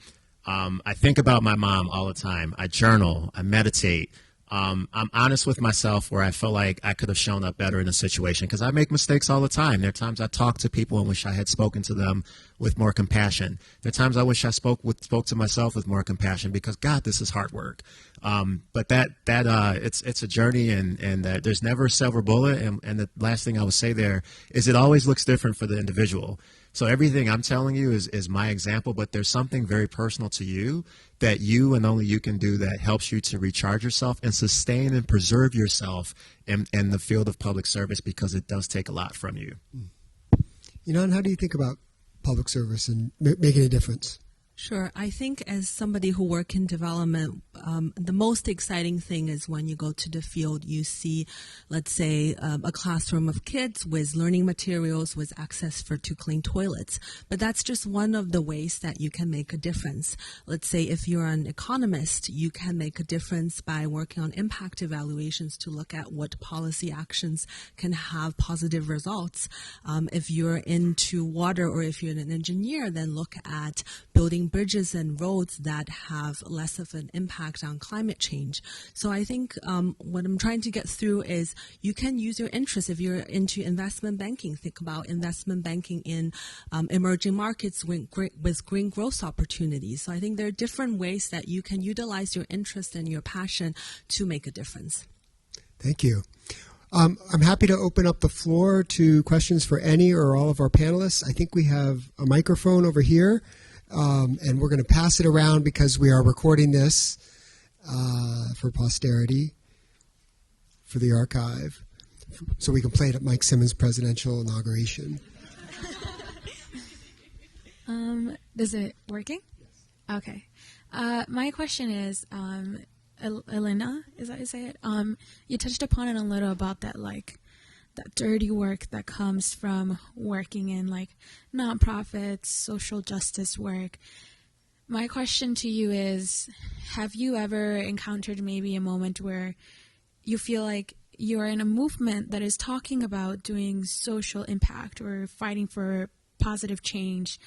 I think about my mom all the time. I journal, I meditate. I'm honest with myself where I feel like I could have shown up better in a situation because I make mistakes all the time. There are times I talk to people and wish I had spoken to them with more compassion. There are times I wish I spoke to myself with more compassion because, God, this is hard work. But it's a journey and there's never a silver bullet. And the last thing I would say there is it always looks different for the individual. So everything I'm telling you is my example, but there's something very personal to you that you and only you can do that helps you to recharge yourself and sustain and preserve yourself in the field of public service because it does take a lot from you. And how do you think about public service and making a difference? Sure. I think as somebody who works in development, the most exciting thing is when you go to the field, you see, let's say, a classroom of kids with learning materials, with access to clean toilets. But that's just one of the ways that you can make a difference. Let's say if you're an economist, you can make a difference by working on impact evaluations to look at what policy actions can have positive results. If you're into water or if you're an engineer, then look at building bridges and roads that have less of an impact on climate change. So I think what I'm trying to get through is you can use your interest. If you're into investment banking, think about investment banking in emerging markets with green growth opportunities. So I think there are different ways that you can utilize your interest and your passion to make a difference. Thank you. I'm happy to open up the floor to questions for any or all of our panelists. I think we have a microphone over here. And we're going to pass it around because we are recording this for posterity, for the archive, so we can play it at Mike Simmons' presidential inauguration. Is it working? Yes. Okay. My question is, Helena, is that it? You touched upon it a little about that, that dirty work that comes from working in nonprofits, social justice work. My question to you is, have you ever encountered maybe a moment where you feel like you're in a movement that is talking about doing social impact or fighting for positive change,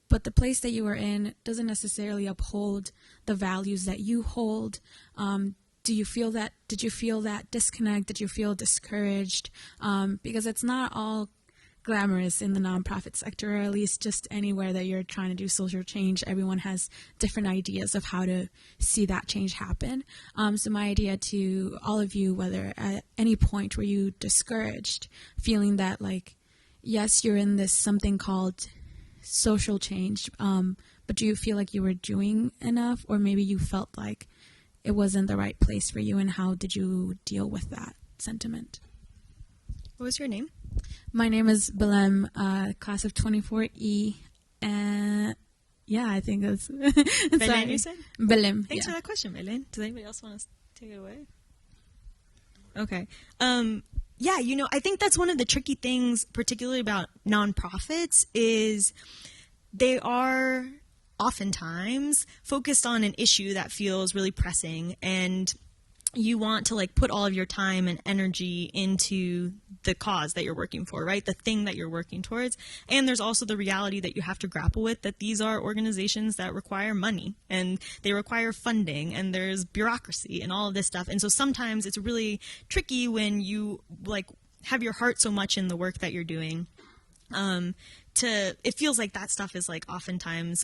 but the place that you are in doesn't necessarily uphold the values that you hold? Did you feel that disconnect? Did you feel discouraged? Because it's not all glamorous in the nonprofit sector, or at least just anywhere that you're trying to do social change. Everyone has different ideas of how to see that change happen. So my idea to all of you, whether at any point were you discouraged, feeling that like, yes, you're in this something called social change, but do you feel like you were doing enough, or maybe you felt like it wasn't the right place for you, and how did you deal with that sentiment? What was your name? My name is Belem, class of 24E, and yeah, I think that's... Belem, you said? Belem, Thanks yeah. for that question, Belem. Does anybody else want to take it away? Okay. Yeah, you know, I think that's one of the tricky things, particularly about nonprofits, is they are oftentimes focused on an issue that feels really pressing, and you want to like put all of your time and energy into the cause that you're working for, right? The thing that you're working towards. And there's also the reality that you have to grapple with, that these are organizations that require money, and they require funding, and there's bureaucracy and all of this stuff. And so sometimes it's really tricky when you like have your heart so much in the work that you're doing. It feels like that stuff is like oftentimes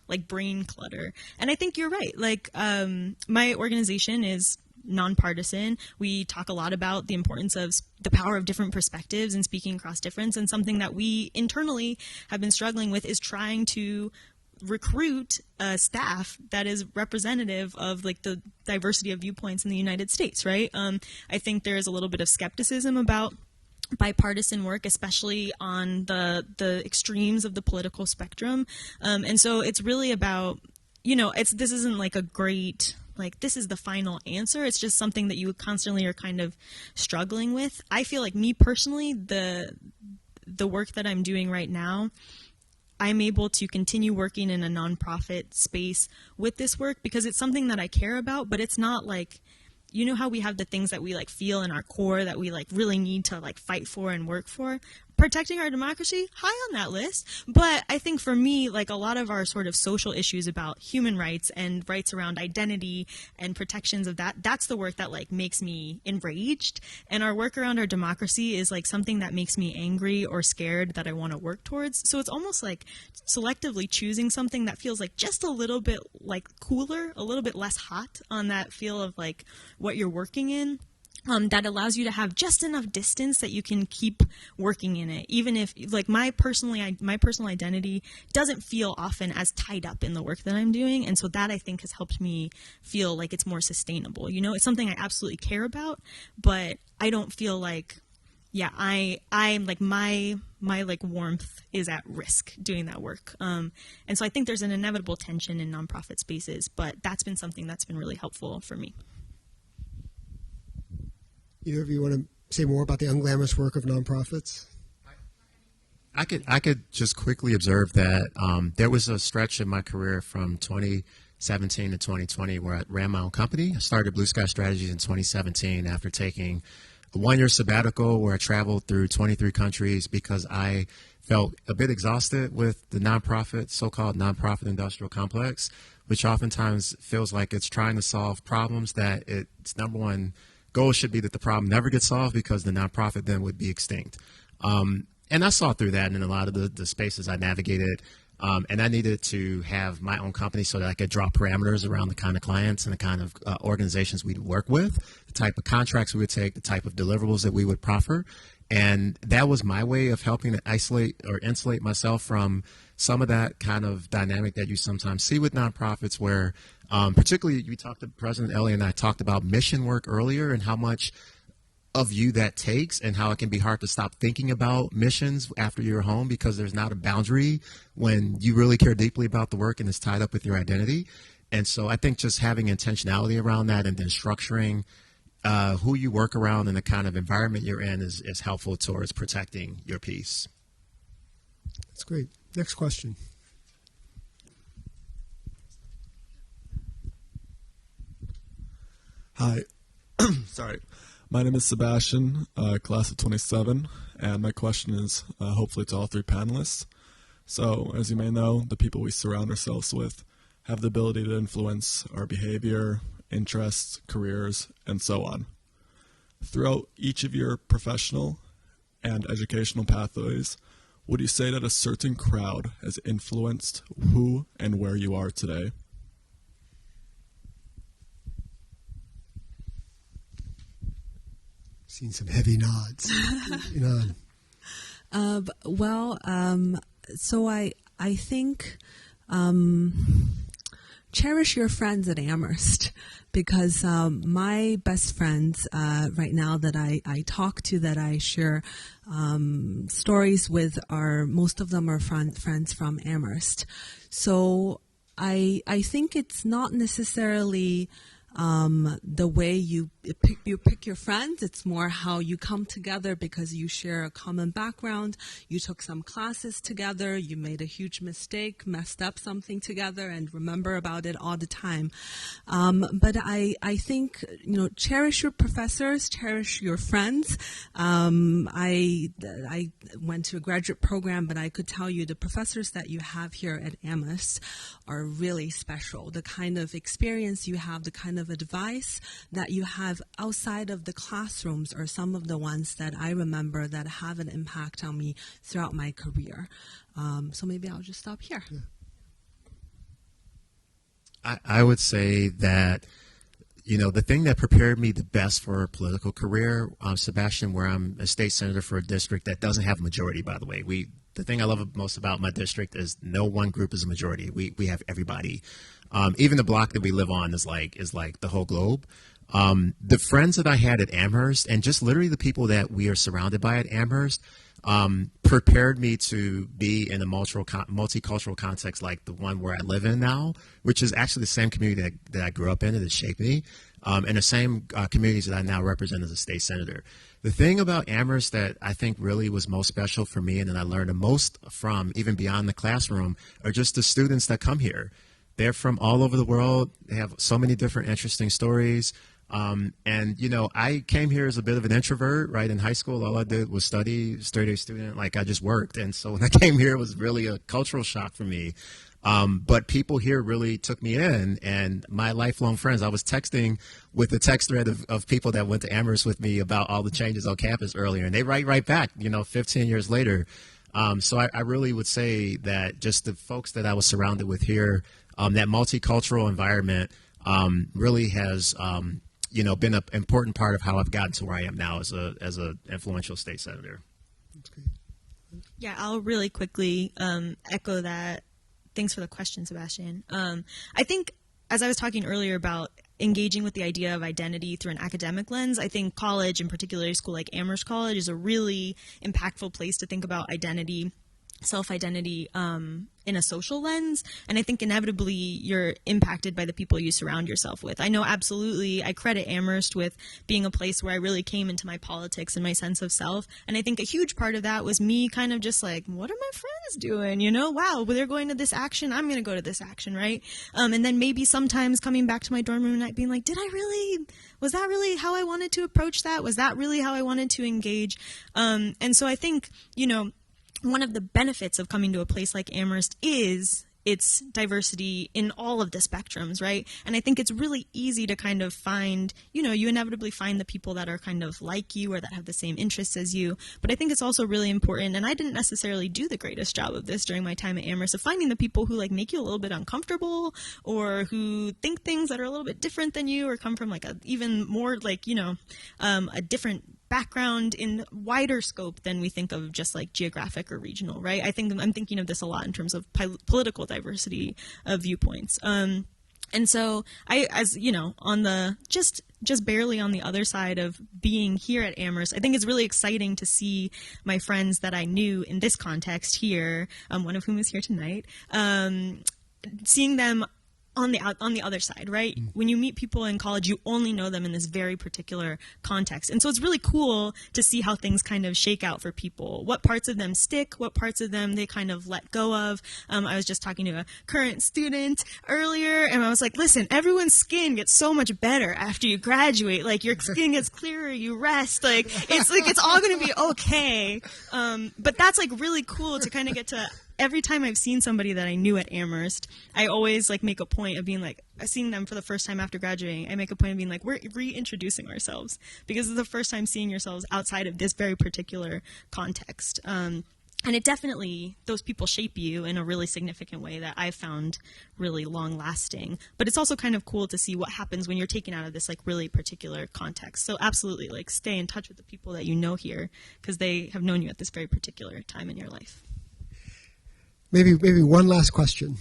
like brain clutter. And I think you're right. Like, my organization is nonpartisan. We talk a lot about the importance of the power of different perspectives and speaking across difference. And something that we internally have been struggling with is trying to recruit staff that is representative of like the diversity of viewpoints in the United States, right? I think there is a little bit of skepticism about bipartisan work, especially on the extremes of the political spectrum. And so it's really about, you know, this isn't like a great, like, this is the final answer. It's just something that you constantly are kind of struggling with. I feel like me personally, the work that I'm doing right now, I'm able to continue working in a nonprofit space with this work because it's something that I care about, but it's not like, you know how we have the things that we like feel in our core that we like really need to like fight for and work for? Protecting our democracy, high on that list. But I think for me, like a lot of our sort of social issues about human rights and rights around identity and protections of that, that's the work that like makes me enraged. And our work around our democracy is like something that makes me angry or scared that I want to work towards. So it's almost like selectively choosing something that feels like just a little bit like cooler, a little bit less hot on that feel of like what you're working in. That allows you to have just enough distance that you can keep working in it, even if like my personal identity doesn't feel often as tied up in the work that I'm doing. And so that I think has helped me feel like it's more sustainable. You know, it's something I absolutely care about, but I don't feel like, yeah, I'm like my like warmth is at risk doing that work. And so I think there's an inevitable tension in nonprofit spaces, but that's been something that's been really helpful for me. Either of you want to say more about the unglamorous work of nonprofits? I could just quickly observe that there was a stretch in my career from 2017 to 2020 where I ran my own company. I started Blue Sky Strategies in 2017 after taking a one-year sabbatical where I traveled through 23 countries because I felt a bit exhausted with the so-called nonprofit industrial complex, which oftentimes feels like it's trying to solve problems that its number one goal should be that the problem never gets solved because the nonprofit then would be extinct. And I saw through that in a lot of the spaces I navigated. And I needed to have my own company so that I could draw parameters around the kind of clients and the kind of organizations we'd work with, the type of contracts we would take, the type of deliverables that we would proffer. And that was my way of helping to isolate or insulate myself from some of that kind of dynamic that you sometimes see with nonprofits where particularly President Elliott and I talked about mission work earlier and how much of you that takes and how it can be hard to stop thinking about missions after you're home because there's not a boundary when you really care deeply about the work and it's tied up with your identity. And so I think just having intentionality around that and then structuring who you work around and the kind of environment you're in is helpful towards protecting your peace. That's great. Next question. Hi. Sorry. My name is Sebastian, class of 27, and my question is hopefully to all three panelists. So, as you may know, the people we surround ourselves with have the ability to influence our behavior, interests, careers, and so on. Throughout each of your professional and educational pathways, would you say that a certain crowd has influenced who and where you are today? Seen some heavy nods. So I think cherish your friends at Amherst, because my best friends right now that I talk to, that I share stories with, most of them are friends from Amherst. So I think it's not necessarily the way you pick your friends. It's more how you come together because you share a common background. You took some classes together. You made a huge mistake, messed up something together, and remember about it all the time. But I think, cherish your professors, cherish your friends. I went to a graduate program, but I could tell you the professors that you have here at Amherst are really special. The kind of experience you have, the kind of advice that you have outside of the classrooms are some of the ones that I remember that have an impact on me throughout my career. So maybe I'll just stop here. I would say that, the thing that prepared me the best for a political career, Sebastian, where I'm a state senator for a district that doesn't have a majority, by the way. The thing I love most about my district is no one group is a majority. We have everybody. Even the block that we live on is like the whole globe. The friends that I had at Amherst, and just literally the people that we are surrounded by at Amherst, prepared me to be in a multicultural context like the one where I live in now, which is actually the same community that I grew up in and that shaped me, and the same communities that I now represent as a state senator. The thing about Amherst that I think really was most special for me and that I learned the most from, even beyond the classroom, are just the students that come here. They're from all over the world. They have so many different interesting stories. I came here as a bit of an introvert, right? In high school, all I did was study, straight A student, like I just worked. And so when I came here, it was really a cultural shock for me. But people here really took me in, and my lifelong friends, I was texting with a text thread of people that went to Amherst with me about all the changes on campus earlier, and they write right back, 15 years later. So I really would say that just the folks that I was surrounded with here, that multicultural environment really has been an important part of how I've gotten to where I am now as a influential state senator. That's great. Yeah, I'll really quickly echo that. Thanks for the question, Sebastian. I think, as I was talking earlier about engaging with the idea of identity through an academic lens, I think college, and particularly a school like Amherst College, is a really impactful place to think about identity, self-identity in a social lens. And I think inevitably you're impacted by the people you surround yourself with. I know absolutely I credit Amherst with being a place where I really came into my politics and my sense of self. And I think a huge part of that was me kind of just like, what are my friends doing? Wow, they're going to this action, I'm going to go to this action, right? And then maybe sometimes coming back to my dorm room at night being like, was that really how I wanted to approach that? Was that really how I wanted to engage? And so I think, one of the benefits of coming to a place like Amherst is its diversity in all of the spectrums, right? And I think it's really easy to kind of find, you inevitably find the people that are kind of like you or that have the same interests as you. But I think it's also really important, and I didn't necessarily do the greatest job of this during my time at Amherst, of finding the people who make you a little bit uncomfortable, or who think things that are a little bit different than you, or come from a even more a different background in wider scope than we think of just geographic or regional, right? I'm thinking of this a lot in terms of political diversity of viewpoints. And so on the just barely on the other side of being here at Amherst, I think it's really exciting to see my friends that I knew in this context here, one of whom is here tonight, seeing them on the other side, right? When you meet people in college, you only know them in this very particular context. And so it's really cool to see how things kind of shake out for people. What parts of them stick, what parts of them they kind of let go of. I was just talking to a current student earlier, and I was like, listen, everyone's skin gets so much better after you graduate. Your skin gets clearer, you rest. It's all going to be okay. But that's really cool to kind of get to every time I've seen somebody that I knew at Amherst, I always like make a point of being like, seeing them for the first time after graduating, I make a point of being like, we're reintroducing ourselves, because it's the first time seeing yourselves outside of this very particular context. And it definitely, those people shape you in a really significant way that I've found really long lasting. But it's also kind of cool to see what happens when you're taken out of this like really particular context. So absolutely, like, stay in touch with the people that you know here, because they have known you at this very particular time in your life. Maybe one last question.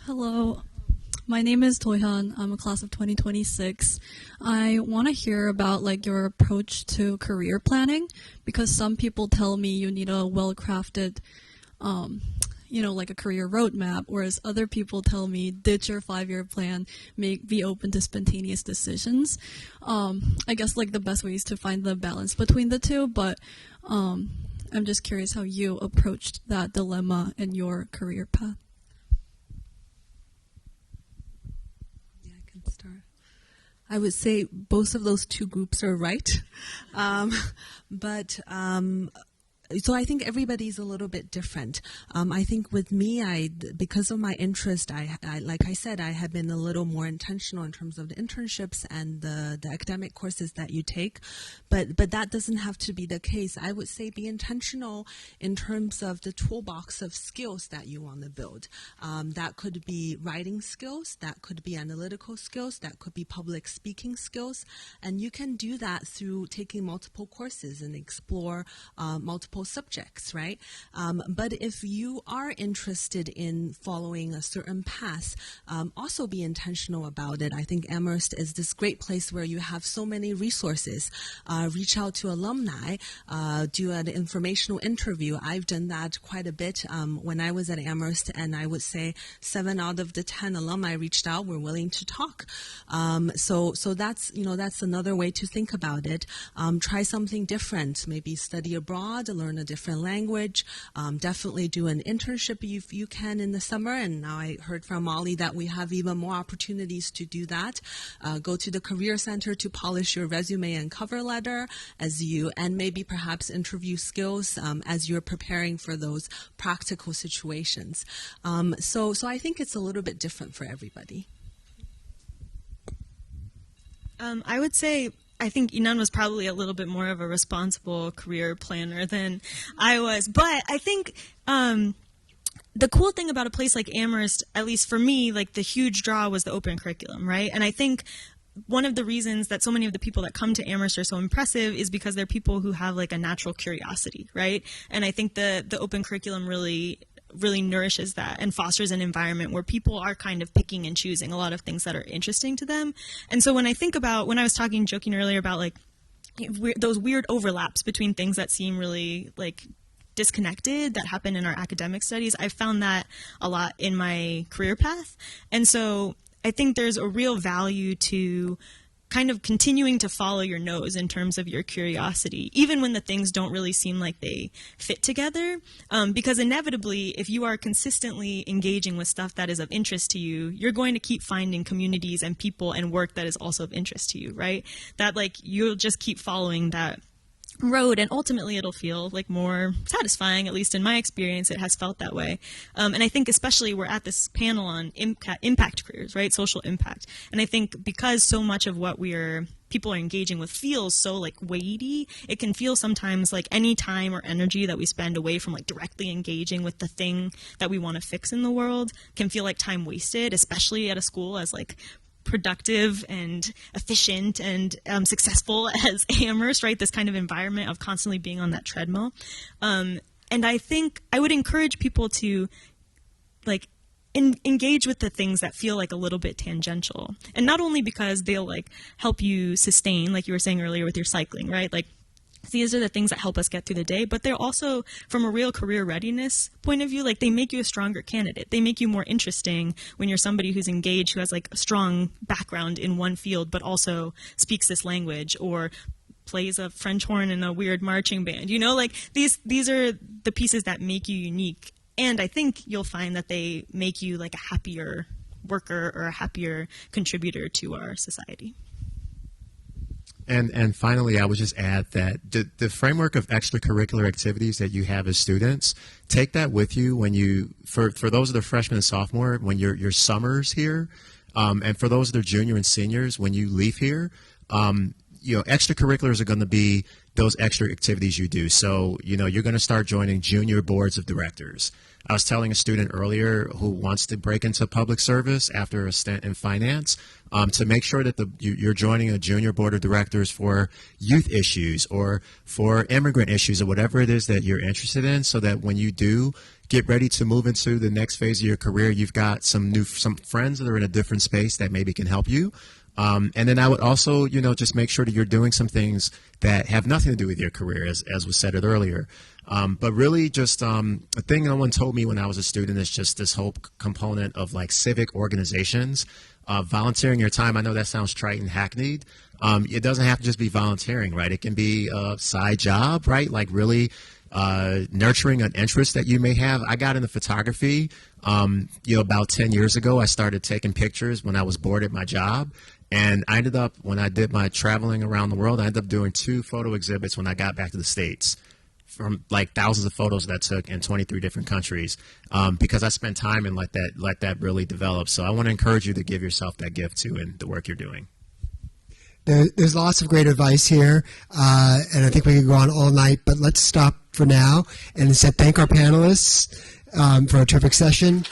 Hello. My name is Tohyun. I'm a class of 2026. I want to hear about like your approach to career planning, because some people tell me you need a well-crafted, like a career roadmap, whereas other people tell me ditch your 5-year plan, be open to spontaneous decisions. I guess like the best way is to find the balance between the two, but I'm just curious how you approached that dilemma in your career path. I would say both of those two groups are right. So I think everybody's a little bit different. I think with me, because of my interest, I like I said, I have been a little more intentional in terms of the internships and the academic courses that you take. But that doesn't have to be the case. I would say be intentional in terms of the toolbox of skills that you want to build. That could be writing skills, that could be analytical skills, that could be public speaking skills. And you can do that through taking multiple courses and explore multiple subjects, right? But if you are interested in following a certain path, also be intentional about it. I think Amherst is this great place where you have so many resources. Reach out to alumni, do an informational interview. I've done that quite a bit when I was at Amherst, and I would say 7 out of the 10 alumni reached out, were willing to talk. So that's another way to think about it. Try something different. Maybe study abroad, learn a different language. Definitely do an internship if you can in the summer. And now I heard from Molly that we have even more opportunities to do that. Go to the Career Center to polish your resume and cover letter and maybe perhaps interview skills as you're preparing for those practical situations. So I think it's a little bit different for everybody. I would say I think Yinan was probably a little bit more of a responsible career planner than I was. But I think the cool thing about a place like Amherst, at least for me, like the huge draw was the open curriculum, right? And I think one of the reasons that so many of the people that come to Amherst are so impressive is because they're people who have like a natural curiosity, right? And I think the open curriculum really nourishes that and fosters an environment where people are kind of picking and choosing a lot of things that are interesting to them. And so when I think about, when I was joking earlier about like those weird overlaps between things that seem really like disconnected that happen in our academic studies, I found that a lot in my career path. And so I think there's a real value to kind of continuing to follow your nose in terms of your curiosity, even when the things don't really seem like they fit together. Because inevitably, if you are consistently engaging with stuff that is of interest to you, you're going to keep finding communities and people and work that is also of interest to you, right? That like you'll just keep following that road, and ultimately it'll feel like more satisfying. At least in my experience, it has felt that way. And I think especially we're at this panel on impact careers, right? Social impact. And I think because so much of what people are engaging with feels so like weighty, it can feel sometimes like any time or energy that we spend away from like directly engaging with the thing that we want to fix in the world can feel like time wasted, especially at a school as like productive and efficient and successful as Amherst, right? This kind of environment of constantly being on that treadmill. And I think I would encourage people to like engage with the things that feel like a little bit tangential. And not only because they'll like help you sustain, like you were saying earlier with your cycling, right? Like these are the things that help us get through the day, but they're also, from a real career readiness point of view, like they make you a stronger candidate. They make you more interesting when you're somebody who's engaged, who has like a strong background in one field, but also speaks this language or plays a French horn in a weird marching band. You know, like these are the pieces that make you unique. And I think you'll find that they make you like a happier worker or a happier contributor to our society. And finally, I would just add that the framework of extracurricular activities that you have as students, take that with you when you, for those that are freshmen and sophomore, when your summers here, and for those that are junior and seniors, when you leave here, extracurriculars are going to be those extra activities you do. So, you're going to start joining junior boards of directors. I was telling a student earlier who wants to break into public service after a stint in finance, to make sure that you're joining a junior board of directors for youth issues or for immigrant issues or whatever it is that you're interested in, so that when you do get ready to move into the next phase of your career, you've got some friends that are in a different space that maybe can help you. And then I would also, just make sure that you're doing some things that have nothing to do with your career, as was said earlier. But really just a thing no one told me when I was a student is just this whole component of like civic organizations, volunteering your time. I know that sounds trite and hackneyed. It doesn't have to just be volunteering, right? It can be a side job, right? Like really nurturing an interest that you may have. I got into photography, about 10 years ago. I started taking pictures when I was bored at my job. And I ended up, when I did my traveling around the world, I ended up doing 2 photo exhibits when I got back to the States, from like thousands of photos that I took in 23 different countries, because I spent time and let that really develop. So I want to encourage you to give yourself that gift too in the work you're doing. There's lots of great advice here, and I think we could go on all night, but let's stop for now and instead thank our panelists for a terrific session.